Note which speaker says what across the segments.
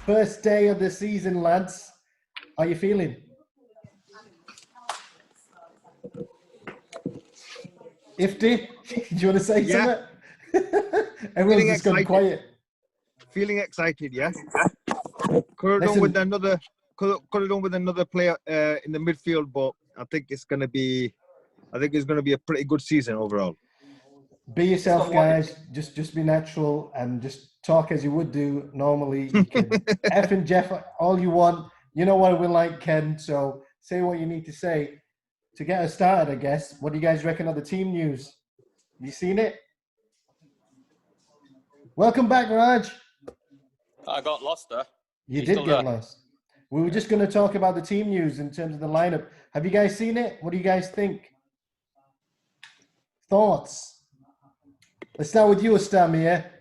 Speaker 1: First day of the season, lads. How are you feeling? Ifty, do you want to say something? Everyone's just gone quiet.
Speaker 2: Feeling excited, yeah. Could have done with another player in the midfield, but I think it's going to be a pretty good season overall.
Speaker 1: Be yourself, guys. Just be natural and just talk as you would do normally. You can F and Jeff all you want. You know what we're like, Ken. So say what you need to say to get us started, I guess. What do you guys reckon of the team news? Have you seen it? Welcome back, Raj.
Speaker 3: I got lost there.
Speaker 1: You did get lost. We were just going to talk about the team news in terms of the lineup. Have you guys seen it? What do you guys think? Thoughts? Let's start with you, Ustar.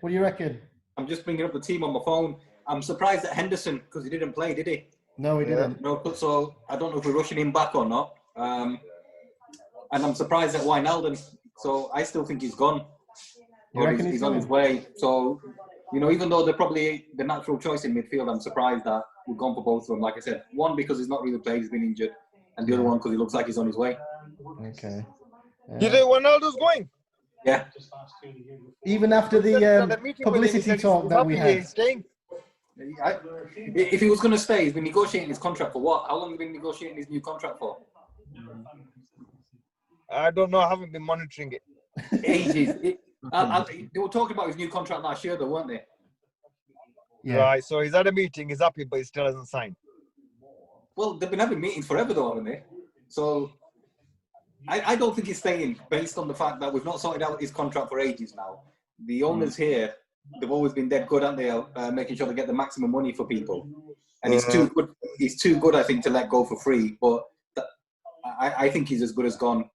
Speaker 1: What do you reckon?
Speaker 4: I'm just bringing up the team on my phone. I'm surprised at Henderson because he didn't play, did he?
Speaker 1: No, he didn't.
Speaker 4: No, so I don't know if we're rushing him back or not. And I'm surprised at Wijnaldum. So I still think he's gone.
Speaker 1: You reckon
Speaker 4: he's on his way. So, you know, even though they're probably the natural choice in midfield, I'm surprised that we've gone for both of them. Like I said, one because he's not really played, he's been injured, and the other one because he looks like he's on his way.
Speaker 1: Okay.
Speaker 2: You think Wijnaldum's going?
Speaker 4: Yeah.
Speaker 1: Even after the publicity talk that we had.
Speaker 4: If he was going to stay, he's been negotiating his contract for what? How long have he been negotiating his new contract for?
Speaker 2: I don't know. I haven't been monitoring it.
Speaker 4: Ages. They were talking about his new contract last year, though, weren't they?
Speaker 1: Yeah.
Speaker 2: Right. So he's at a meeting. He's happy, but he still hasn't signed.
Speaker 4: Well, they've been having meetings forever, though, haven't they? So I don't think he's staying based on the fact that we've not sorted out his contract for ages now. The owners here, they've always been dead good, aren't they? Making sure they get the maximum money for people. And he's too good. He's too good, I think, to let go for free. But I think he's as good as gone.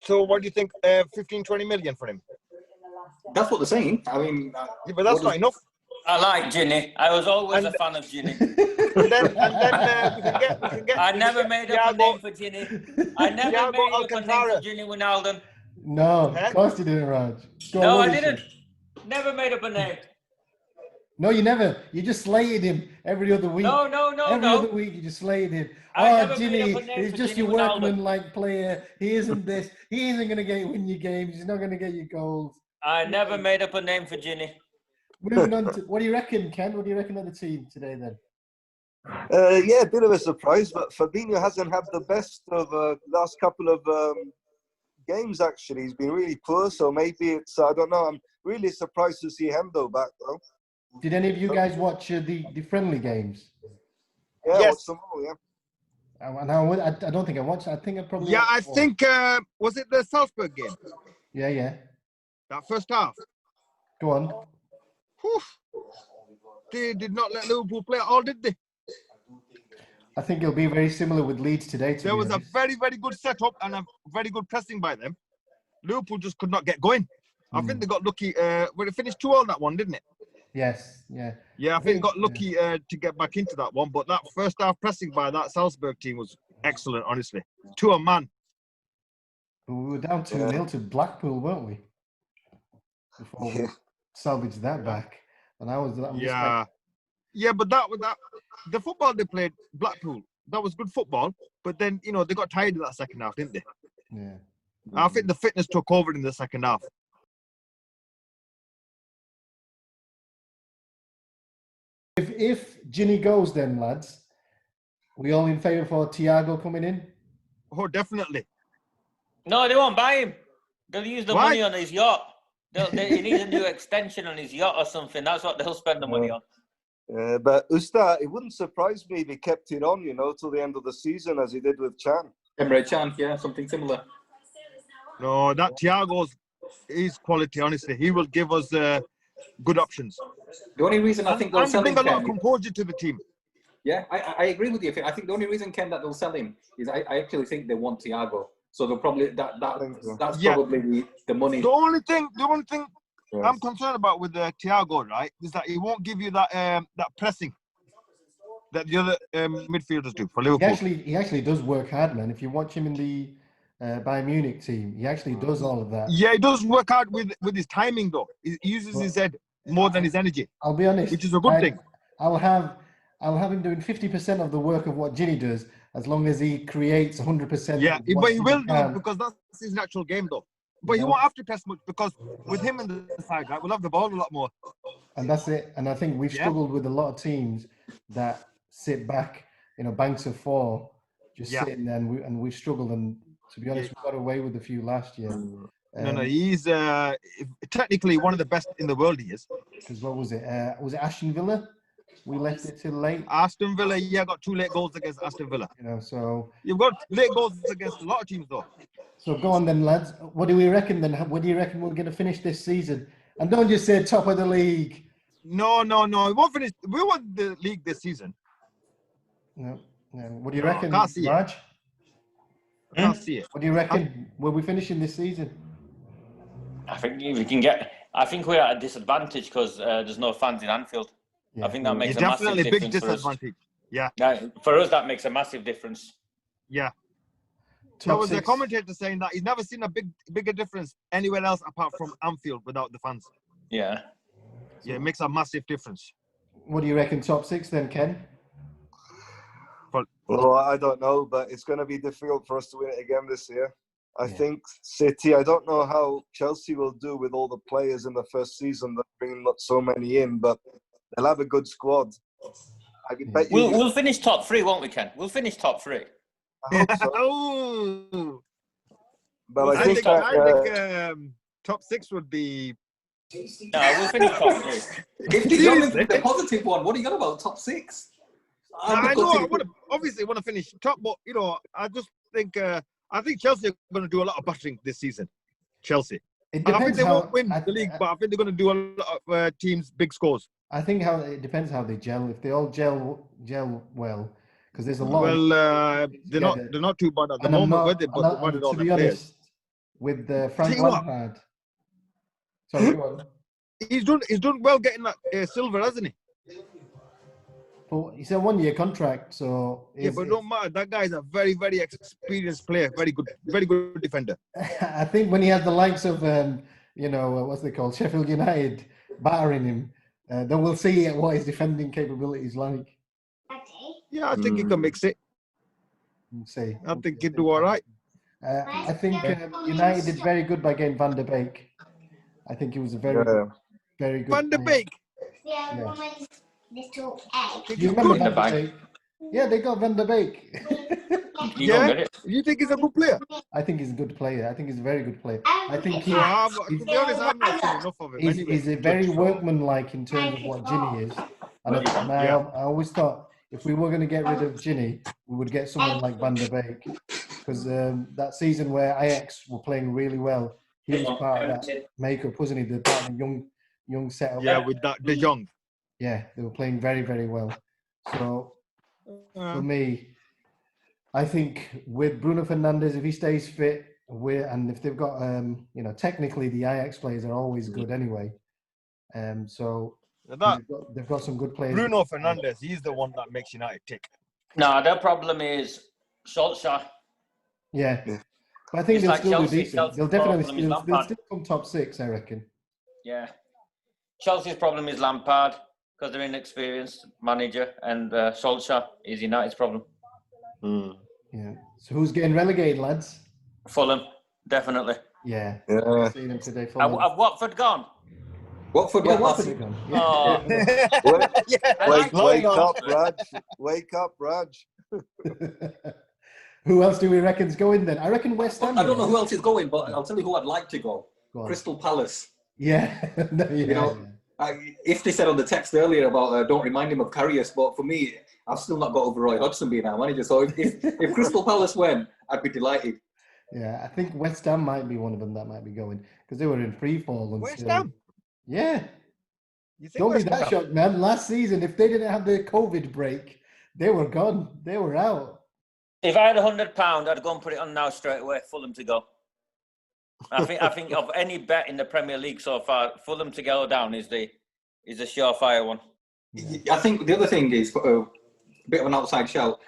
Speaker 2: So what do you think? 15, 20 million for him?
Speaker 4: That's what they're saying. I mean,
Speaker 2: yeah, but that's not enough.
Speaker 3: I like Ginny. I was always a fan of Ginny.
Speaker 2: and then we can get.
Speaker 3: I never made up a name for Ginny. I never made up a name for Ginny Wijnaldum.
Speaker 1: No, of course you didn't, Raj.
Speaker 3: No, I didn't. Never made up a name.
Speaker 1: No, you never. You just slated him every other week.
Speaker 3: No.
Speaker 1: Every other week you just slated him. Oh, Ginny, he's just your workman-like player. He isn't this. He isn't going to win you games. He's not going to get you goals.
Speaker 3: I never made up a name for Ginny.
Speaker 1: Moving on to, what do you reckon, Ken? What do you reckon of the team today, then?
Speaker 5: Yeah, a bit of a surprise, but Fabinho hasn't had the best of last couple of games, actually. He's been really poor, so maybe it's, I don't know. I'm really surprised to see Hendo back, though.
Speaker 1: Did any of you guys watch the friendly games?
Speaker 5: Yeah,
Speaker 2: yes.
Speaker 5: some more, yeah.
Speaker 1: I don't think I watched. I think I probably.
Speaker 2: Yeah, I think was it the Salzburg game?
Speaker 1: Yeah.
Speaker 2: That first half.
Speaker 1: Go on.
Speaker 2: Whew. They did not let Liverpool play at all, did they?
Speaker 1: I think it'll be very similar with Leeds today.
Speaker 2: There was a very, very good setup and a very good pressing by them. Liverpool just could not get going. I think they got lucky. Well, it finished 2-2 that one, didn't it?
Speaker 1: Yes, yeah.
Speaker 2: Yeah, I think they got lucky to get back into that one. But that first half pressing by that Salzburg team was excellent, honestly. To a man.
Speaker 1: But we were down 2-0 to Blackpool, weren't we? Before we salvaged that back. And I was
Speaker 2: yeah, but that was that. The football they played, Blackpool, that was good football. But then, you know, they got tired of that second half, didn't they?
Speaker 1: Yeah.
Speaker 2: I think the fitness took over in the second half.
Speaker 1: If Ginny goes, then lads, we all in favour for Thiago coming in?
Speaker 2: Oh, definitely.
Speaker 3: No, they won't buy him. They'll use the money on his yacht. He needs a new extension on his yacht or something. That's what they'll spend the money on.
Speaker 5: But Ustar, it wouldn't surprise me if he kept it on, you know, till the end of the season, as he did with Can.
Speaker 4: Emre Can, yeah, something similar.
Speaker 2: No, that Thiago's his quality, honestly. He will give us good options.
Speaker 4: The only reason I think they'll sell him,
Speaker 2: bring a lot of composure to the team.
Speaker 4: Yeah, I agree with you. I think the only reason, Ken, that they'll sell him is I actually think they want Thiago. So they'll probably that's probably the money.
Speaker 2: The only thing I'm concerned about with Thiago, right, is that he won't give you that that pressing that the other midfielders do for Liverpool.
Speaker 1: He actually does work hard, man. If you watch him in the Bayern Munich team, he actually does all of that.
Speaker 2: Yeah, he does work hard with his timing, though. He uses his head more than his energy.
Speaker 1: I'll be honest,
Speaker 2: which is a good thing.
Speaker 1: I'll have I'll have him doing 50% of the work of what Ginny does, as long as he creates 100%.
Speaker 2: Yeah,
Speaker 1: of what
Speaker 2: but he will
Speaker 1: Ginny
Speaker 2: do
Speaker 1: can.
Speaker 2: because that's his natural game, though. But
Speaker 1: You
Speaker 2: he
Speaker 1: know?
Speaker 2: won't have to press much because with him in the side, right, we'll have the ball a lot more.
Speaker 1: And that's it. And I think we've
Speaker 2: Yeah.
Speaker 1: struggled with a lot of teams that sit back, banks of four, just
Speaker 2: Yeah.
Speaker 1: sitting there, and we've struggled. And to be honest, we got away with a few last year.
Speaker 2: No, he's technically one of the best in the world. He is.
Speaker 1: Because what was it? Was it Aston Villa? We left it till late.
Speaker 2: Aston Villa, got 2 late goals against Aston Villa.
Speaker 1: So
Speaker 2: You've got late goals against a lot of teams, though.
Speaker 1: So go on then, lads. What do we reckon then? What do you reckon we're going to finish this season? And don't just say top of the league.
Speaker 2: No. We won't finish. We won the league this season.
Speaker 1: No. What do you reckon,
Speaker 2: can't see it.
Speaker 1: Raj?
Speaker 2: I can't see it.
Speaker 1: What do you reckon? Will we finishing this season?
Speaker 3: I think if we can get. I think we're at a disadvantage because there's no fans in Anfield.
Speaker 1: Yeah.
Speaker 3: I think that makes a
Speaker 2: Definitely
Speaker 3: massive
Speaker 2: big
Speaker 3: difference
Speaker 2: disadvantage. Yeah.
Speaker 3: For us, that makes a massive difference.
Speaker 2: Yeah.
Speaker 1: Top
Speaker 2: There was a
Speaker 1: six.
Speaker 2: commentator saying that he's never seen a bigger difference anywhere else apart from Anfield without the fans.
Speaker 3: Yeah.
Speaker 2: Yeah, it makes a massive difference.
Speaker 1: What do you reckon? Top 6 then, Ken?
Speaker 5: Well, I don't know, but it's going to be difficult for us to win it again this year. I
Speaker 1: Yeah.
Speaker 5: think City, I don't know how Chelsea will do with all the players in the first season that bring so many in, but they'll have a good squad. I can bet you.
Speaker 3: We'll finish top 3, won't we, Ken? We'll finish top 3.
Speaker 5: I hope so.
Speaker 2: Oh.
Speaker 5: But
Speaker 2: I think top 6 would be.
Speaker 3: No, we'll finish top 3.
Speaker 4: If you're looking at the positive one, what are you got about top 6?
Speaker 2: I know. I obviously want to finish top, but I just think I think Chelsea are going to do a lot of battering this season. Chelsea.
Speaker 1: It
Speaker 2: I think
Speaker 1: depends
Speaker 2: they
Speaker 1: how.
Speaker 2: won't win the league, but I think they're going to do a lot of teams big scores.
Speaker 1: I think it depends how they gel. If they all gel well, because there's a lot.
Speaker 2: Well, they're not too bad at the moment, were they? But provided all
Speaker 1: to
Speaker 2: the
Speaker 1: be
Speaker 2: players.
Speaker 1: honest, with Frank
Speaker 2: Tell you what.
Speaker 1: Lampard. Sorry, go on.
Speaker 2: He's done well getting that silver, hasn't he?
Speaker 1: But he's a 1-year contract, so
Speaker 2: Yeah, but it don't matter. That guy is a very, very experienced player. Very good defender.
Speaker 1: I think when he has the likes of what's they called, Sheffield United battering him, then we'll see what his defending capabilities like.
Speaker 2: Yeah, I think he can mix it.
Speaker 1: We'll see.
Speaker 2: I think he'd do all right.
Speaker 1: I think United did very good by getting Van der Beek. I think he was a very good
Speaker 2: Van der
Speaker 1: player.
Speaker 2: Beek.
Speaker 1: Yeah.
Speaker 6: Little egg.
Speaker 1: Do you remember
Speaker 3: Van der
Speaker 1: Van der Beek? Yeah, they got Van der Beek.
Speaker 3: You don't get it.
Speaker 2: You think he's a good player?
Speaker 1: I think he's a good player. I think he's a very good player. I think
Speaker 2: To be honest, I've not seen enough of him.
Speaker 1: he's a very workmanlike in terms of what Ginny is. And I always thought if we were going to get rid of Ginny, we would get someone like Van der Beek. Because that season where Ajax were playing really well, he was part of that makeup, wasn't he? The part of the young setup.
Speaker 2: Yeah, with that De Jong.
Speaker 1: Yeah, they were playing very, very well. So for me, I think with Bruno Fernandes, if he stays fit, and if they've got, technically the Ajax players are always good anyway. So they've got some good players.
Speaker 2: Bruno Fernandes, he's the one that makes United tick.
Speaker 3: No, their problem is Solskjaer.
Speaker 1: Yeah. But I think
Speaker 3: It's
Speaker 1: they'll
Speaker 3: like
Speaker 1: still
Speaker 3: Chelsea.
Speaker 1: be decent.
Speaker 3: Chelsea's
Speaker 1: They'll definitely
Speaker 3: problem is
Speaker 1: they'll
Speaker 3: Lampard.
Speaker 1: still come top 6, I reckon.
Speaker 3: Yeah. Chelsea's problem is Lampard because they're inexperienced manager, and Solskjaer is United's problem.
Speaker 1: Yeah. So who's getting relegated, lads?
Speaker 3: Fulham, definitely.
Speaker 1: Yeah.
Speaker 5: Yeah.
Speaker 1: Seen them today.
Speaker 3: Have Watford gone?
Speaker 4: Watford
Speaker 1: Yeah,
Speaker 4: went last.
Speaker 1: Watford are gone.
Speaker 3: Oh.
Speaker 5: Wake up, Raj. Wake up, Raj.
Speaker 1: Who else do we reckon's going then? I reckon West Ham.
Speaker 4: I don't know who else is going, but I'll tell you who I'd like to go.
Speaker 1: Go on.
Speaker 4: Crystal Palace.
Speaker 1: Yeah. No, yeah.
Speaker 4: You know, if they said on the text earlier about don't remind him of Karius, but for me, I've still not got over Roy Hodgson being our manager. So if Crystal Palace win, I'd be delighted.
Speaker 1: Yeah, I think West Ham might be one of them that might be going because they were in free fall. And
Speaker 2: West Ham?
Speaker 1: Yeah.
Speaker 2: You think
Speaker 1: Don't be
Speaker 2: West
Speaker 1: that
Speaker 2: Ham?
Speaker 1: shocked, man. Last season, if they didn't have the COVID break, they were gone. They were out.
Speaker 3: If I had £100, I'd go and put it on now straight away. Fulham to go. I think of any bet in the Premier League so far, Fulham to go down is a surefire one.
Speaker 4: I think the other thing is a bit of an outside shout.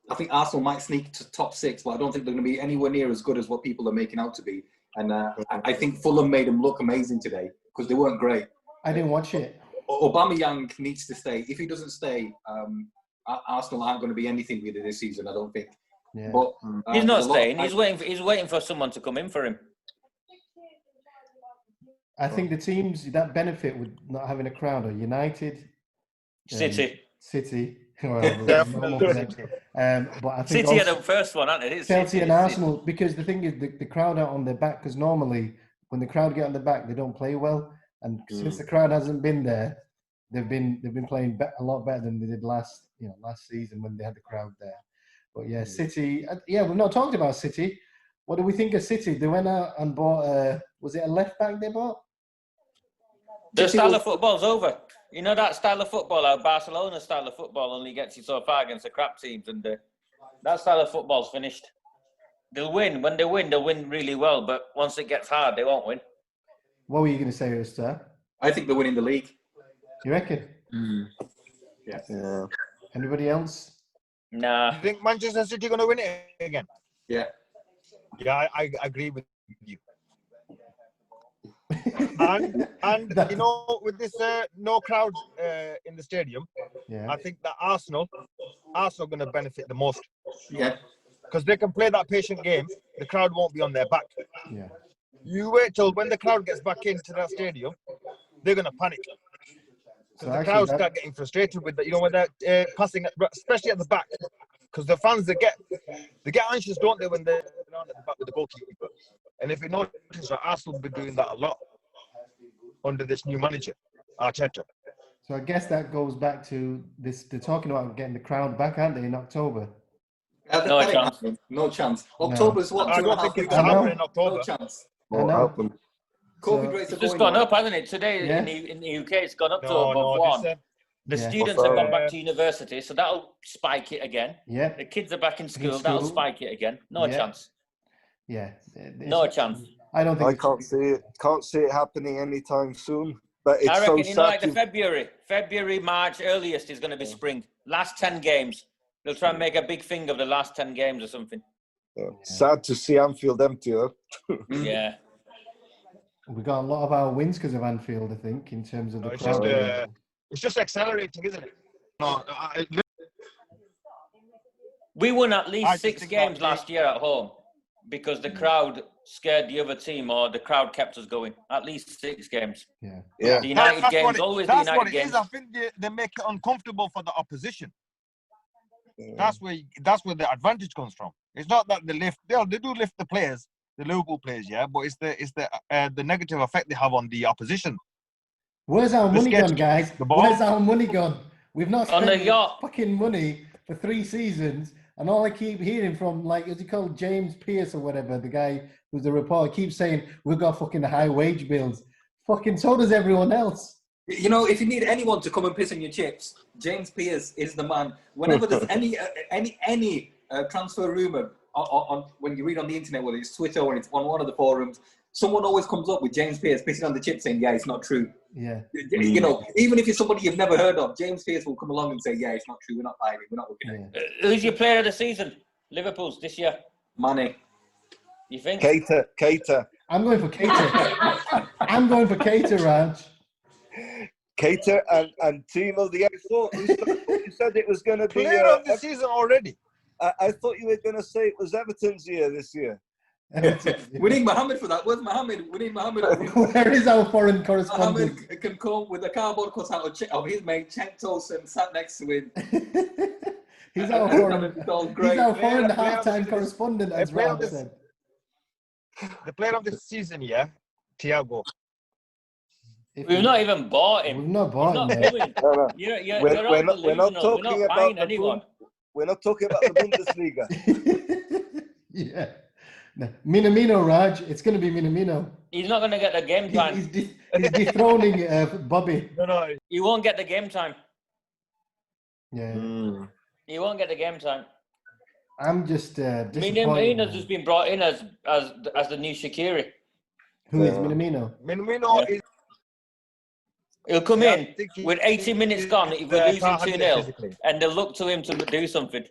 Speaker 4: I think Arsenal might sneak to top 6, but I don't think they're going to be anywhere near as good as what people are making out to be. And I think Fulham made them look amazing today because they weren't great.
Speaker 1: I didn't watch it.
Speaker 4: Aubameyang needs to stay. If he doesn't stay, Arsenal aren't going to be anything with it this season, I don't think.
Speaker 1: Yeah.
Speaker 4: But
Speaker 3: He's not staying. He's waiting for someone to come in for him.
Speaker 1: I think the teams that benefit with not having a crowd are United,
Speaker 3: City.
Speaker 1: City. Well,
Speaker 2: Definitely.
Speaker 1: but I think
Speaker 3: City are
Speaker 1: also
Speaker 3: the first one, aren't it?
Speaker 1: Chelsea and Arsenal, because the thing is the crowd out on their back, because normally when the crowd get on the back, they don't play well. And since the crowd hasn't been there, they've been playing a lot better than they did last season when they had the crowd there. But yeah, City. Yeah, we've not talked about City. What do we think of City? They went out and bought. Was it a left back they bought?
Speaker 3: The style of football's over. You know that style of football, how Barcelona's style of football only gets you so far against the crap teams, and that style of football's finished. They'll win. When they win, they'll win really well. But once it gets hard, they won't win.
Speaker 1: What were you going to say, Ustar?
Speaker 4: I think they're winning the league.
Speaker 1: You reckon?
Speaker 5: Yeah.
Speaker 1: Anybody else?
Speaker 3: Nah.
Speaker 2: You think Manchester City going to win it again?
Speaker 4: Yeah.
Speaker 2: Yeah, I agree with you. And you know, with this no crowd in the stadium, I think that Arsenal are going to benefit the most.
Speaker 4: Yeah.
Speaker 2: Because they can play that patient game, the crowd won't be on their back.
Speaker 1: Yeah.
Speaker 2: You wait till when the crowd gets back into that stadium, they're going to panic. Because the crowd start getting frustrated with that, you know, when they're passing, especially at the back. Because the fans, they get anxious, don't they, when they're at the back with the goalkeeper. And if you notice, Arsenal will be doing that a lot under this new manager, Arteta.
Speaker 1: So I guess that goes back to this. They're talking about getting the crowd back, aren't they, in October?
Speaker 3: No chance.
Speaker 4: No chance. October's what?
Speaker 2: I don't think it's
Speaker 1: I
Speaker 2: going to happen in October.
Speaker 4: No chance.
Speaker 5: Won't happen.
Speaker 4: COVID rates are
Speaker 3: It's just
Speaker 4: going
Speaker 3: gone
Speaker 4: up.
Speaker 3: up, hasn't it? Today in the UK, it's gone up to above
Speaker 2: No,
Speaker 3: 1.
Speaker 2: this,
Speaker 3: The students have
Speaker 5: Above.
Speaker 3: gone back to university, so that'll spike it again.
Speaker 1: Yeah.
Speaker 3: The kids are back in school,
Speaker 1: school.
Speaker 3: that'll spike it again. No
Speaker 1: Yeah.
Speaker 3: chance.
Speaker 1: Yeah.
Speaker 3: No chance.
Speaker 1: I don't think.
Speaker 5: I can't see it happening anytime soon. But it's
Speaker 3: I reckon,
Speaker 5: so
Speaker 3: like
Speaker 5: sad.
Speaker 3: the February, March earliest is going to be spring. Last 10 games. They'll try and make a big thing of the last 10 games or something.
Speaker 5: Sad to see Anfield empty. Huh?
Speaker 3: Yeah.
Speaker 1: We got a lot of our wins because of Anfield, I think, in terms of the crowd.
Speaker 2: It's just accelerating, isn't it? No,
Speaker 3: We won at
Speaker 2: I
Speaker 3: least
Speaker 2: just
Speaker 3: 6
Speaker 2: think
Speaker 3: games
Speaker 2: that-
Speaker 3: last year at home because the crowd scared the other team, or the crowd kept us going. At least 6 games.
Speaker 1: Yeah.
Speaker 3: The United games, always the
Speaker 2: That's
Speaker 3: United
Speaker 2: what it
Speaker 3: games.
Speaker 2: is. I think they make it uncomfortable for the opposition. That's where the advantage comes from. It's not that they do lift the players, the Liverpool players, yeah, but it's the negative effect they have on the opposition.
Speaker 1: Where's our money gone, guys?
Speaker 2: The ball.
Speaker 1: Where's our money gone? We've not
Speaker 3: On the
Speaker 1: spent
Speaker 3: yacht.
Speaker 1: fucking money for 3 seasons, and all I keep hearing from, like, is he called James Pierce or whatever, the guy who's the reporter, keeps saying we've got fucking high wage bills. Fucking so does everyone else.
Speaker 4: You know, if you need anyone to come and piss on your chips, James Pierce is the man. Whenever there's any transfer rumor on when you read on the internet, whether it's Twitter or it's on one of the forums, someone always comes up with James Pierce pissing on the chips, saying, "Yeah, it's not true."
Speaker 1: Yeah.
Speaker 4: You know, even if it's somebody you've never heard of, James Pierce will come along and say, "Yeah, it's not true. We're not buying it. We're not looking at it."
Speaker 3: Who's your player of the season? Liverpool's this year.
Speaker 4: Mane.
Speaker 3: You think?
Speaker 5: Keita.
Speaker 1: I'm going for Keita. I'm going for Keita, Raj.
Speaker 5: Keita and Timo. I thought you said it was going to be
Speaker 2: Player of the season already.
Speaker 5: I thought you were going to say it was Everton's year this year.
Speaker 4: We need Mohammed for that. Where's Mohammed? We need Mohammed.
Speaker 1: Where is our foreign correspondent?
Speaker 4: Mohammed can come with a cardboard cutout of his mate, Cenk Tosun, sat next to him.
Speaker 1: He's our foreign
Speaker 2: Player of
Speaker 1: halftime
Speaker 2: the-
Speaker 1: correspondent, as
Speaker 2: player
Speaker 1: Raj
Speaker 2: of the-
Speaker 1: said.
Speaker 2: The player of the season, yeah, Thiago.
Speaker 3: We've not even bought him.
Speaker 1: We've not bought him,
Speaker 3: He's not
Speaker 1: mate.
Speaker 3: coming.
Speaker 5: No.
Speaker 3: You're
Speaker 5: We're not
Speaker 3: delusional.
Speaker 5: talking
Speaker 3: We're not
Speaker 5: about
Speaker 3: buying
Speaker 5: the
Speaker 3: anyone.
Speaker 5: We're not talking about the Bundesliga.
Speaker 1: Yeah. No. Minamino, Raj. It's going to be Minamino.
Speaker 3: He's not going to get the game time.
Speaker 1: He's dethroning Bobby.
Speaker 2: No.
Speaker 3: He won't get the game time.
Speaker 1: Yeah.
Speaker 3: He won't get the game time.
Speaker 1: I'm just disappointed.
Speaker 3: Minamino's just been brought in as the new Shaqiri.
Speaker 1: Who is Minamino?
Speaker 2: Minamino is.
Speaker 3: He'll come
Speaker 2: Yeah,
Speaker 3: in
Speaker 2: I think
Speaker 3: with 80 minutes gone. If we're losing 2-0, and they'll look to him to do something.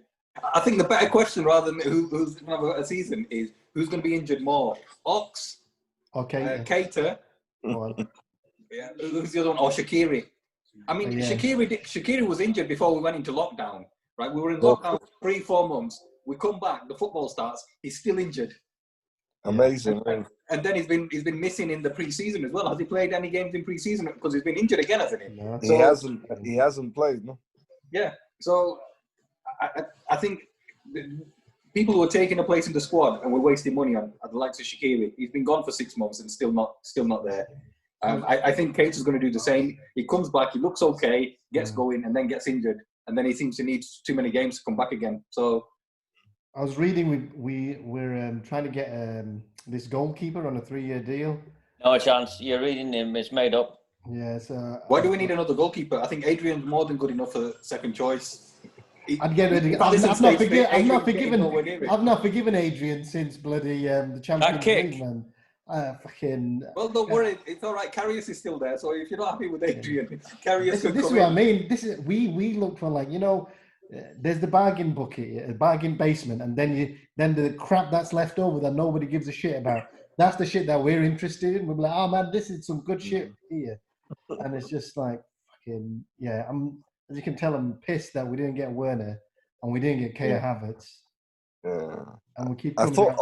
Speaker 4: I think the better question, rather than who's going to have a season, is who's going to be injured more? Ox,
Speaker 1: Okay.
Speaker 4: Keita,
Speaker 1: Go on.
Speaker 4: yeah, who's the other one? Or Shaqiri. I mean,
Speaker 1: Yeah.
Speaker 4: Shaqiri was injured before we went into lockdown, right? We were in lockdown for 3-4 months. We come back, the football starts. He's still injured.
Speaker 5: Amazing.
Speaker 4: And then he's been missing in the pre-season as well. Has he played any games in pre-season? Because he's been injured again, hasn't he?
Speaker 1: No.
Speaker 5: He hasn't played, no.
Speaker 4: Yeah. So I think people who are taking a place in the squad and we're wasting money on the likes of Shaqiri. He's been gone for 6 months and still not there. I think Kate is going to do the same. He comes back, he looks okay, gets going, and then gets injured, and then he seems to need too many games to come back again. So
Speaker 1: I was reading we're trying to get this goalkeeper on a 3-year deal.
Speaker 3: No chance. You're reading him. It's made up.
Speaker 1: Yeah. So
Speaker 4: why do we need another goalkeeper? I think Adrian's more than good enough for second choice.
Speaker 1: I'd get rid of. I've not forgiven Adrian since bloody the Champions League, man. Fucking.
Speaker 4: Well, don't worry. It's all right. Karius is still there. So if you're not happy with Adrian, Karius can come in.
Speaker 1: This is what I mean. This is we look for, like, there's the bargain bucket, bargain basement, and then the crap that's left over that nobody gives a shit about. That's the shit that we're interested in. We're like, oh man, this is some good shit here, and it's just like fucking yeah. As you can tell, I'm pissed that we didn't get Werner and we didn't get Kea Havertz.
Speaker 5: Yeah.
Speaker 1: And we keep.
Speaker 5: I thought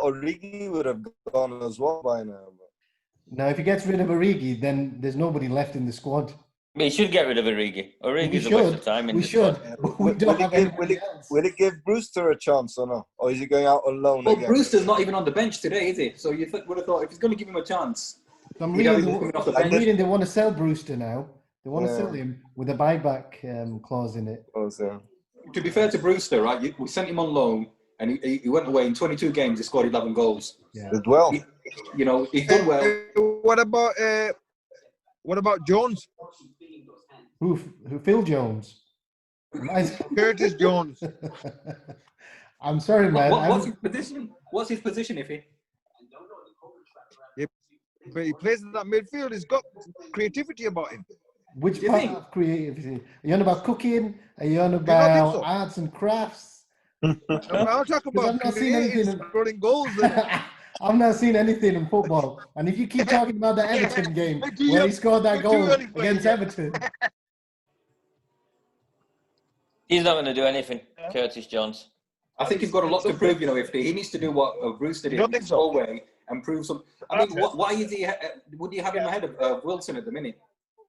Speaker 5: Origi would have gone as well by now. But...
Speaker 1: Now, if he gets rid of Origi, then there's nobody left in the squad.
Speaker 3: We should get rid of Origi. Origi's a waste of time in the
Speaker 1: squad.
Speaker 5: Will it give Brewster a chance or no? Or is he going out on loan again?
Speaker 4: Brewster's not even on the bench today, is he? So you would have thought if he's going to give him a chance.
Speaker 1: I'm reading they want to sell Brewster now. They want to sell him with a buyback clause in it.
Speaker 4: To be fair to Brewster, right? We sent him on loan, and he went away in 22 games. He scored 11 goals.
Speaker 5: Yeah. Did well.
Speaker 4: He's done well.
Speaker 2: What about Jones?
Speaker 1: Who? Phil Jones?
Speaker 2: Curtis Jones.
Speaker 1: I'm sorry, man.
Speaker 4: What's his position? What's his position, Ify?
Speaker 2: Yeah, but he plays in that midfield. He's got creativity about him.
Speaker 1: Which part of creativity? Are you on about cooking? Are you on about arts and crafts?
Speaker 2: I'll talk about scoring goals.
Speaker 1: I've not seen anything in football. And if you keep talking about the Everton game where he scored that goal against Everton.
Speaker 3: He's not going to do anything, Curtis Jones.
Speaker 4: I think he's got a lot to prove, if he needs to do what Brewster did in Galway and prove some. I mean, why is he? Would you have him ahead of Wilson at the minute?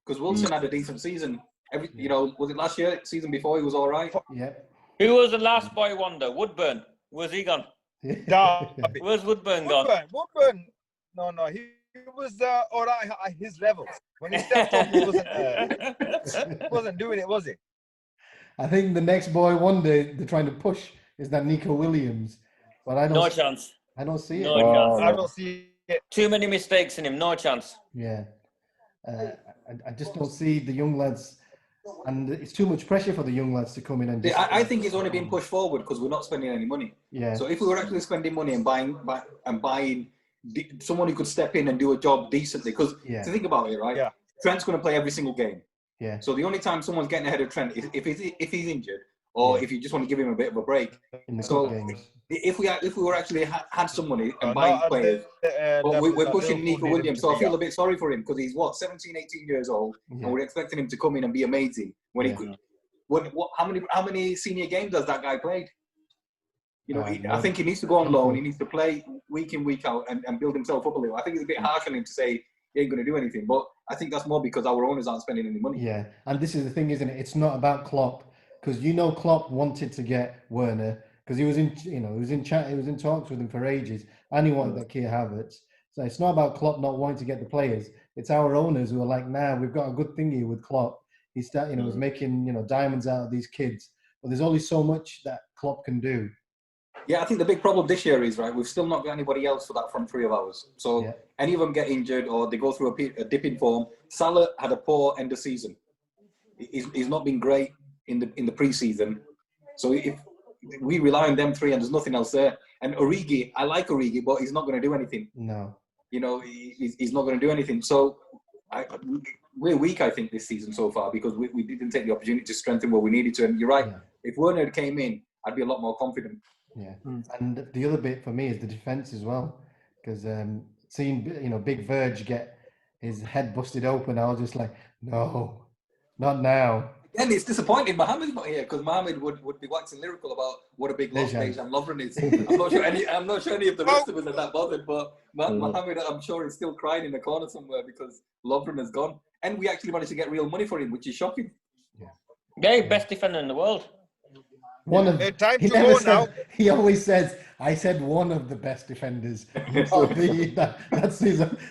Speaker 4: Because Wilson had a decent season. Was it last year? Season before he was all right.
Speaker 1: Yeah.
Speaker 3: Who was the last boy wonder? Woodburn. Was he gone? Where's Woodburn gone?
Speaker 2: Woodburn. No. He was all right at his level. When he stepped up, he wasn't doing it, was he?
Speaker 1: I think the next boy wonder they're trying to push is that Nico Williams, but I don't.
Speaker 3: No chance.
Speaker 1: I don't see it.
Speaker 3: No chance.
Speaker 2: I don't see it.
Speaker 3: Too many mistakes in him. No chance.
Speaker 1: Yeah. I just don't see the young lads, and it's too much pressure for the young lads to come in and.
Speaker 4: I think he's only been pushed forward because we're not spending any money.
Speaker 1: Yeah.
Speaker 4: So if we were actually spending money and buying someone who could step in and do a job decently, because to think about it, right?
Speaker 2: Yeah.
Speaker 4: Trent's going to play every single game.
Speaker 1: Yeah.
Speaker 4: So the only time someone's getting ahead of Trent is if he's injured or if you just want to give him a bit of a break.
Speaker 1: In the cup games.
Speaker 4: If we were actually had some money and buying players, but we're pushing Nico Williams, so I feel a bit sorry for him because he's 17, 18 years old, and we're expecting him to come in and be amazing when he could. How many senior games has that guy played? I think he needs to go on loan. He needs to play week in, week out, and build himself up a little. I think it's a bit harsh on him to say he ain't going to do anything, but I think that's more because our owners aren't spending any money.
Speaker 1: Yeah, and this is the thing, isn't it? It's not about Klopp, because Klopp wanted to get Werner because he was in talks with him for ages, and he wanted that Kea Havertz. So it's not about Klopp not wanting to get the players. It's our owners who are like, nah, we've got a good thing here with Klopp. He's was making diamonds out of these kids, but there's only so much that Klopp can do.
Speaker 4: Yeah, I think the big problem this year is, right, we've still not got anybody else for that front three of ours. So any of them get injured or they go through a dip in form. Salah had a poor end of season. He's not been great in the pre-season. So if we rely on them three and there's nothing else there. And Origi, I like Origi, but he's not going to do anything.
Speaker 1: No.
Speaker 4: He's not going to do anything. So we're weak, I think, this season so far because we didn't take the opportunity to strengthen what we needed to. And you're right. Yeah. If Werner came in, I'd be a lot more confident.
Speaker 1: Yeah, and the other bit for me is the defense as well, because seeing Big Verge get his head busted open, I was just like, no, Not now.
Speaker 4: And it's disappointing Mohamed's not here because Mohamed would be waxing lyrical about what a big loss
Speaker 1: Dejan.
Speaker 4: Dejan Lovren is. I'm not sure any of the rest of us are that bothered, but Mohamed, I'm sure, is still crying in the corner somewhere because Lovren has gone. And we actually managed to get real money for him, which is shocking.
Speaker 3: Yeah, best defender in the world.
Speaker 1: One of
Speaker 2: time
Speaker 1: he
Speaker 2: to
Speaker 1: never
Speaker 2: go
Speaker 1: said,
Speaker 2: now.
Speaker 1: He always says, "I said one of the best defenders." Not the,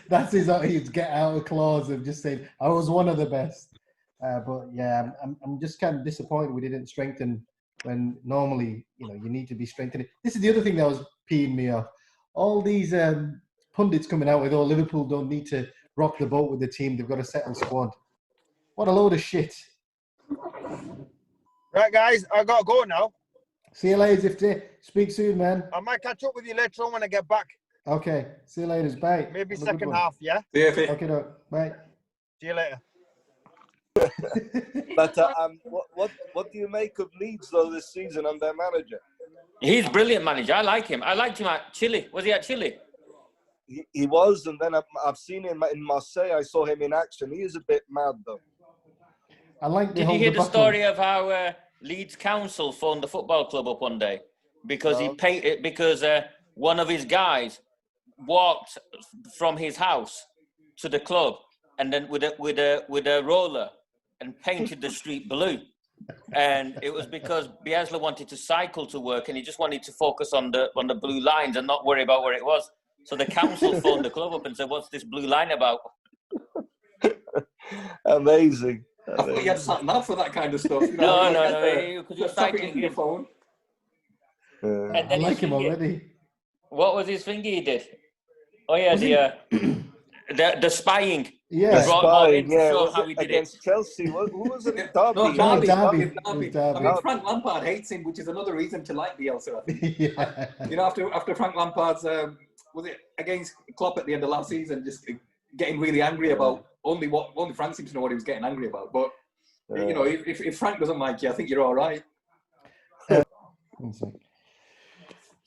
Speaker 1: that's his get out of clause of just saying I was one of the best. But yeah, I'm just kind of disappointed we didn't strengthen when normally you need to be strengthening. This is the other thing that was peeing me off. All these pundits coming out with, "Oh, Liverpool don't need to rock the boat with the team; they've got a settled squad." What a load of shit!
Speaker 2: Right, guys, I got to go now.
Speaker 1: See you later, Ifty. Speak soon, man.
Speaker 2: I might catch up with you later on when I get back.
Speaker 1: Okay. See you later. Bye.
Speaker 2: Maybe
Speaker 1: Have a good
Speaker 2: second
Speaker 1: one.
Speaker 2: half, yeah?
Speaker 1: Okay, no. Bye.
Speaker 2: See you later.
Speaker 5: But what do you make of Leeds though this season and their manager?
Speaker 3: He's brilliant manager. I like him. I liked him at Chile. Was he at Chile?
Speaker 5: He was, and then I've seen him in Marseille. I saw him in action. He is a bit mad though.
Speaker 1: I like the
Speaker 3: Did
Speaker 1: whole
Speaker 3: you hear the
Speaker 1: debacle.
Speaker 3: story of how Leeds Council phoned the football club up one day because he paid it because one of his guys walked from his house to the club and then with a roller and painted the street blue, and it was because Bielsa wanted to cycle to work and he just wanted to focus on the blue lines and not worry about where it was. So the council phoned the club up and said, "What's this blue line about?"
Speaker 5: Amazing.
Speaker 4: I thought you had sat nav for that kind of stuff.
Speaker 3: No, because you're
Speaker 4: tap it
Speaker 3: cycling
Speaker 4: into your phone.
Speaker 3: And
Speaker 1: I
Speaker 3: then
Speaker 1: like
Speaker 3: his
Speaker 1: him
Speaker 3: thingy-
Speaker 1: already.
Speaker 3: What was his thing he did? Oh yeah, the spying.
Speaker 1: Yeah.
Speaker 3: He brought him all in to show
Speaker 5: was
Speaker 3: how
Speaker 5: it
Speaker 3: he did it.
Speaker 5: against Chelsea? Who was it?
Speaker 4: No,
Speaker 5: Derby.
Speaker 4: Derby.
Speaker 1: Derby.
Speaker 4: It's Derby.
Speaker 1: It was Derby.
Speaker 4: I mean, Frank Lampard hates him, which is another reason to like Bielsa, I think.
Speaker 1: Yeah.
Speaker 4: After Frank Lampard's was it against Klopp at the end of last season, just getting really angry about only Frank seems to know what he was getting angry about. But if Frank doesn't like you, I think you're all right.
Speaker 1: One sec.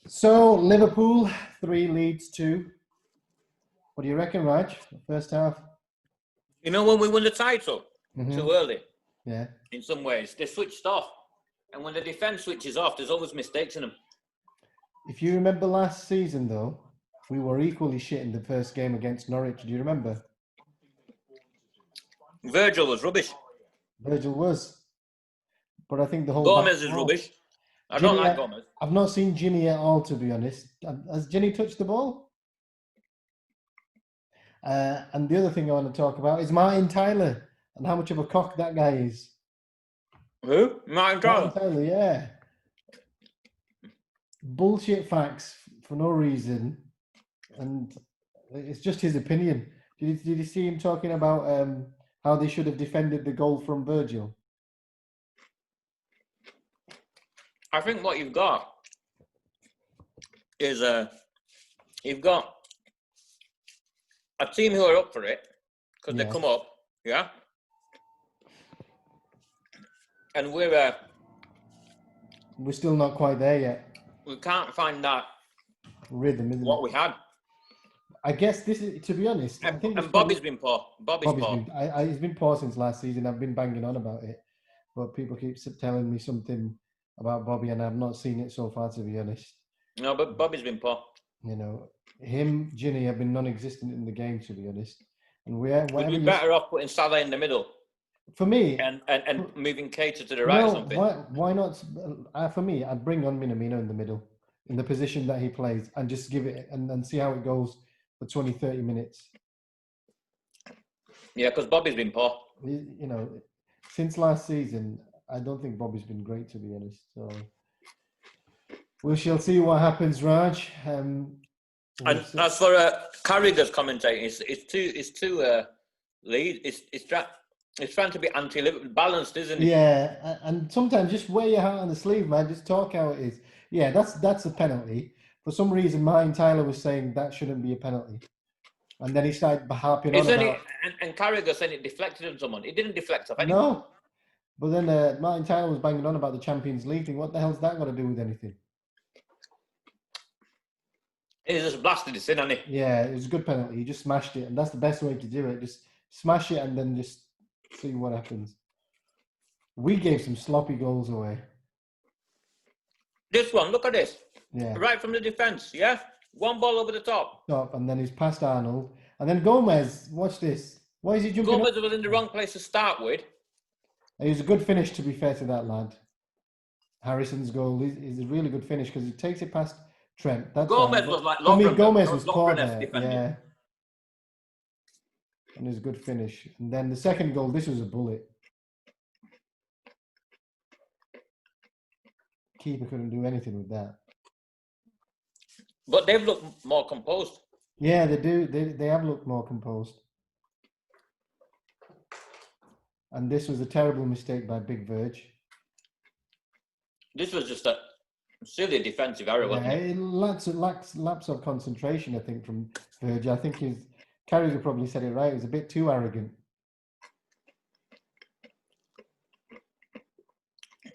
Speaker 1: So Liverpool 3, Leeds 2. What do you reckon, Raj? First half.
Speaker 3: You know when we won the title too early,
Speaker 1: Yeah.
Speaker 3: in some ways they switched off, and when the defense switches off, there's always mistakes in them.
Speaker 1: If you remember last season, though, we were equally shit in the first game against Norwich. Do you remember?
Speaker 3: Virgil was rubbish.
Speaker 1: Virgil was, but I think the whole
Speaker 3: Gomez
Speaker 1: back
Speaker 3: is
Speaker 1: four-
Speaker 3: rubbish. I
Speaker 1: Ginny,
Speaker 3: don't like Gomez.
Speaker 1: I've not seen Ginny at all, to be honest. Has Ginny touched the ball? And the other thing I want to talk about is Martin Tyler and how much of a cock that guy is.
Speaker 3: Who? Martin
Speaker 1: Martin
Speaker 3: Tyler.
Speaker 1: Tyler, yeah. Bullshit facts for no reason, and it's just his opinion. Did you see him talking about how they should have defended the goal from Virgil?
Speaker 3: I think what you've got is you've got a team who are up for it because they come up, yeah. And we're
Speaker 1: still not quite there yet.
Speaker 3: We can't find that
Speaker 1: Rhythm, isn't
Speaker 3: what
Speaker 1: it?
Speaker 3: we had.
Speaker 1: I guess this is, to be honest, I think
Speaker 3: And Bobby's been poor. Bobby's poor.
Speaker 1: He's been poor since last season. I've been banging on about it, but people keep telling me something about Bobby, and I've not seen it so far, to be honest.
Speaker 3: No, but Bobby's been poor.
Speaker 1: You know, him, Ginny have been non-existent in the game, to be honest. And
Speaker 3: We'd be better off putting Salah in the middle.
Speaker 1: For me,
Speaker 3: and moving Cater to the right or something.
Speaker 1: Why not? For me, I'd bring on Minamino in the middle, in the position that he plays, and just give it and see how it goes for 20, 30 minutes.
Speaker 3: Yeah, because Bobby's been poor.
Speaker 1: You know, since last season, I don't think Bobby's been great, to be honest. So we shall see what happens, Raj.
Speaker 3: And as for Carragher's commentating, it's too lead. It's trying to be balanced, isn't it?
Speaker 1: Yeah, and sometimes just wear your heart on the sleeve, man. Just talk how it is. Yeah, that's a penalty. For some reason, Martin Tyler was saying that shouldn't be a penalty. And then he started harping on about...
Speaker 3: And Carragher said it deflected on someone. It didn't deflect off anyone.
Speaker 1: No. But then Martin Tyler was banging on about the Champions League thing. What the hell's that got to do with anything?
Speaker 3: He just blasted it in, hasn't he?
Speaker 1: Yeah, it was a good penalty. He just smashed it. And that's the best way to do it. Just smash it and then just see what happens. We gave some sloppy goals away.
Speaker 3: This one, look at this.
Speaker 1: Yeah.
Speaker 3: Right from the defence, yeah? One ball over the top.
Speaker 1: And then he's past Arnold. And then Gomez, watch this. Why is he jumping
Speaker 3: Gomez
Speaker 1: up?
Speaker 3: was in the wrong place to start with.
Speaker 1: It was a good finish, to be fair to that lad. Harrison's goal is a really good finish because he takes it past Trent. That's
Speaker 3: Gomez
Speaker 1: fine.
Speaker 3: was like
Speaker 1: For me,
Speaker 3: Lovren.
Speaker 1: Gomez was poor
Speaker 3: Lovren-esque
Speaker 1: there.
Speaker 3: defending.
Speaker 1: Yeah. And it was a good finish. And then the second goal, this was a bullet. Keeper couldn't do anything with that.
Speaker 3: But they've looked more composed.
Speaker 1: Yeah, they do. They have looked more composed. And this was a terrible mistake by Big Verge.
Speaker 3: This was just a silly defensive error, wasn't it?
Speaker 1: It lapse of concentration, I think, from Verge. I think Carragher probably said it right. It was a bit too arrogant.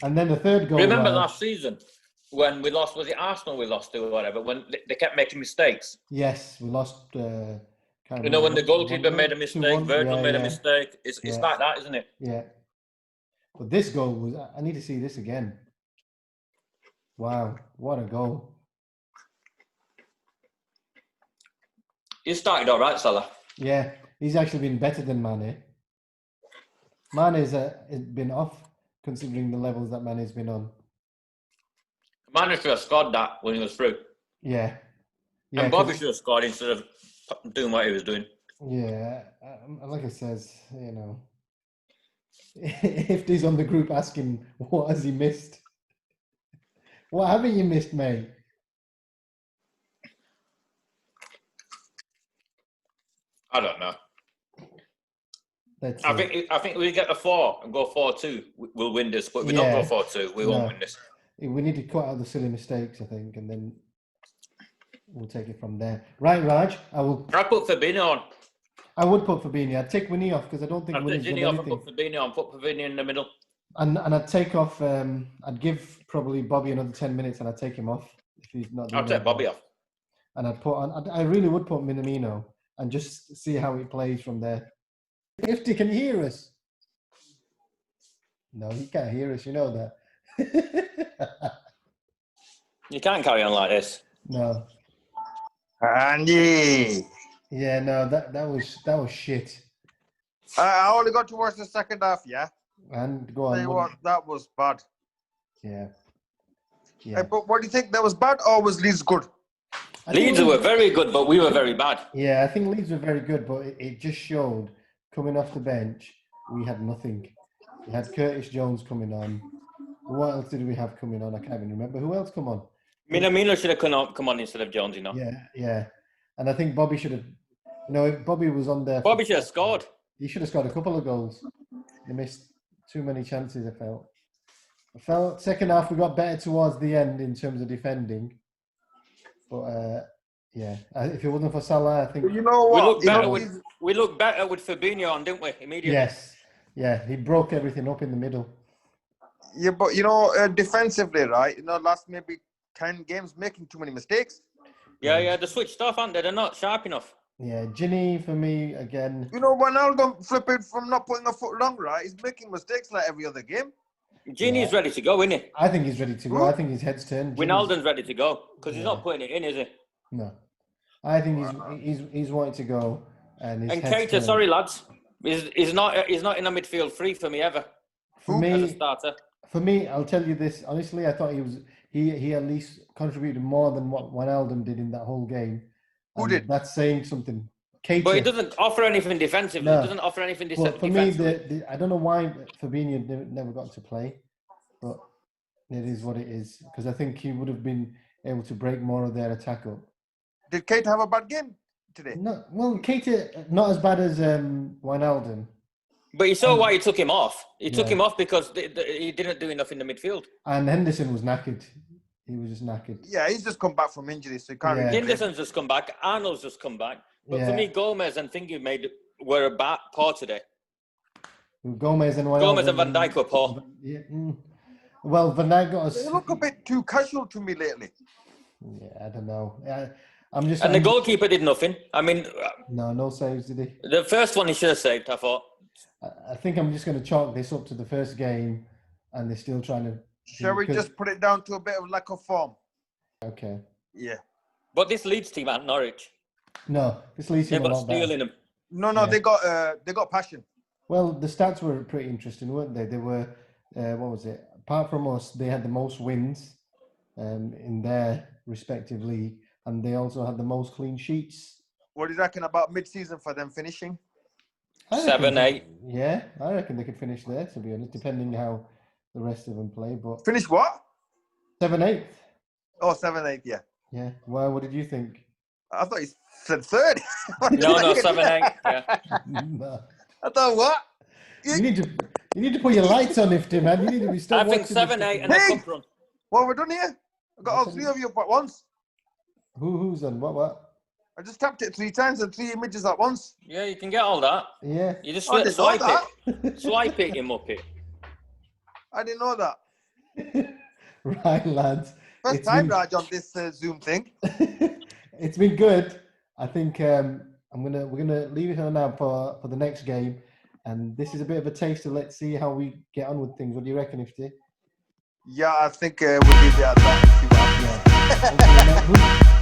Speaker 1: And then the third goal.
Speaker 3: Remember last season when we lost? Was it Arsenal we lost to or whatever? When they kept making mistakes.
Speaker 1: Yes, we lost.
Speaker 3: You know, when the goalkeeper made a mistake, Virgil made a mistake. It's like that, isn't it?
Speaker 1: Yeah. But this goal was. I need to see this again. Wow, what a goal!
Speaker 3: He started all right, Salah.
Speaker 1: Yeah, he's actually been better than Mane. Mane's been off, considering the levels that Mane's been on.
Speaker 3: Mane should have scored that when he was through.
Speaker 1: Yeah.
Speaker 3: And Bobby should have scored instead of doing what he was doing.
Speaker 1: Yeah, like I says, you know, if he's on the group asking what has he missed, what haven't you missed, mate?
Speaker 3: I don't know.
Speaker 1: That's
Speaker 3: I think we get a 4 and go 4-2. We'll win this, but if we don't go 4-2, we won't win this.
Speaker 1: We need to cut out the silly mistakes, I think, and then we'll take it from there. Right, Raj, I
Speaker 3: put Fabinho on.
Speaker 1: I would put Fabinho. I'd take Winnie off because I don't think
Speaker 3: I'd take
Speaker 1: Winnie's
Speaker 3: Ginny
Speaker 1: done
Speaker 3: off and
Speaker 1: anything.
Speaker 3: put Fabinho on. Put Fabinho in the middle.
Speaker 1: And I'd take off. I'd give probably Bobby another 10 minutes, and I'd take him off if he's not.
Speaker 3: I'll take Bobby off.
Speaker 1: And I'd put on. I really would put Minamino and just see how he plays from there. Ifty, can you hear us? No, he can't hear us. You know that.
Speaker 3: You can't carry on like this.
Speaker 1: No.
Speaker 2: Andy.
Speaker 1: Yeah, no, that was shit.
Speaker 2: I only got to watch the second half, yeah?
Speaker 1: And go on.
Speaker 2: Tell you what, that was bad.
Speaker 1: Yeah. Yeah.
Speaker 2: But what do you think? That was bad or was Leeds good?
Speaker 3: Leeds were very good, but we were very bad.
Speaker 1: Yeah, I think Leeds were very good, but it just showed coming off the bench, we had nothing. We had Curtis Jones coming on. What else did we have coming on? I can't even remember. Who else come on?
Speaker 3: Minamino should have come on instead of Jones, you know.
Speaker 1: Yeah. And I think Bobby should have. If Bobby was on there.
Speaker 3: Bobby should have scored.
Speaker 1: He should have scored a couple of goals. He missed too many chances, I felt second half we got better towards the end in terms of defending. But if it wasn't for Salah, I think.
Speaker 2: You know what?
Speaker 3: We looked better with Fabinho on, didn't we? Immediately.
Speaker 1: Yes. Yeah, he broke everything up in the middle.
Speaker 2: Yeah, but defensively, right? Last maybe 10 games making too many mistakes.
Speaker 3: Yeah, they switched off, aren't they? They're not sharp enough.
Speaker 1: Yeah, Ginny for me again.
Speaker 2: Ronaldo flipping from not putting a foot long, right? He's making mistakes like every other game.
Speaker 3: Ginny's ready to go, isn't he?
Speaker 1: I think he's ready to go. I think his head's turned.
Speaker 3: Wijnaldum's ready to go because he's not putting it in, is he?
Speaker 1: No, I think he's wanting to go. And
Speaker 3: Keita, sorry lads, he's not in a midfield three for me ever.
Speaker 1: For me,
Speaker 3: as a starter.
Speaker 1: For me, I'll tell you this honestly. I thought he at least contributed more than what Wijnaldum did in that whole game.
Speaker 2: Who did?
Speaker 1: That's saying something. Keita.
Speaker 3: But he doesn't offer anything defensively.
Speaker 1: No.
Speaker 3: He doesn't offer anything
Speaker 1: But for me,
Speaker 3: defensively.
Speaker 1: I don't know why Fabinho never got to play, but it is what it is. Because I think he would have been able to break more of their attack up.
Speaker 2: Did Keita have a bad game today?
Speaker 1: No, well, Keita not as bad as Wijnaldum.
Speaker 3: But you saw why he took him off. He took him off because he didn't do enough in the midfield.
Speaker 1: And Henderson was knackered. He was just knackered.
Speaker 2: Yeah, he's just come back from injury, so he can't really.
Speaker 3: Henderson's just come back. Arnold's just come back. But for me, Gomez and Thingy were a bad poor today.
Speaker 1: Gomez and Van
Speaker 3: Dijk were poor.
Speaker 1: Yeah. Well, Van Dijk got us.
Speaker 2: They look a bit too casual to me lately.
Speaker 1: Yeah, I don't know.
Speaker 3: The goalkeeper did nothing. I mean,
Speaker 1: no saves, did he?
Speaker 3: The first one he should have saved, I thought.
Speaker 1: I think I'm just going to chalk this up to the first game. and they're still trying to.
Speaker 7: Shall we just put it down to a bit of lack of form?
Speaker 1: Okay.
Speaker 7: Yeah.
Speaker 3: But this Leeds team at Norwich,
Speaker 1: No, this Leeds
Speaker 3: they've
Speaker 1: team a
Speaker 3: got
Speaker 1: lot
Speaker 3: steel
Speaker 1: better.
Speaker 3: in them.
Speaker 7: No,
Speaker 1: Yeah.
Speaker 7: they got passion.
Speaker 1: Well, the stats were pretty interesting, weren't they? They were, what was it? Apart from us, they had the most wins in their respective league, and they also had the most clean sheets.
Speaker 7: What do you reckon about mid-season for them finishing?
Speaker 1: I reckon
Speaker 3: 7, 8.
Speaker 1: Yeah, I reckon they could finish there, to be honest, depending how the rest of them play. But
Speaker 7: Finish what?
Speaker 1: 7, 8.
Speaker 7: Oh, 7, 8, yeah.
Speaker 1: Yeah. Well, what did you think?
Speaker 7: I thought you said third.
Speaker 3: No, 7, 8. Yeah.
Speaker 1: No.
Speaker 7: I thought what?
Speaker 1: You need to put your lights on, Ifty, man. You need to be
Speaker 3: I
Speaker 1: still
Speaker 3: think
Speaker 1: watching
Speaker 3: 7,
Speaker 1: this
Speaker 3: 8
Speaker 1: stuff.
Speaker 3: and a
Speaker 7: Hey!
Speaker 3: cup run.
Speaker 7: What have we done here? I got all three of you up at once.
Speaker 1: Who's on what?
Speaker 7: I just tapped it 3 times and 3 images at once.
Speaker 3: Yeah, you can get all that.
Speaker 1: Yeah.
Speaker 3: You just
Speaker 7: I didn't know
Speaker 3: swipe
Speaker 7: that.
Speaker 3: it. Swipe it, you muppet.
Speaker 7: I didn't know that.
Speaker 1: Right, lads.
Speaker 7: First time, Raj, on this Zoom thing.
Speaker 1: It's been good. I think we're gonna leave it here now for the next game, and this is a bit of a taster. Let's see how we get on with things. What do you reckon, Ifty?
Speaker 7: Yeah, I think we'll leave it at that.
Speaker 1: Yeah. Hopefully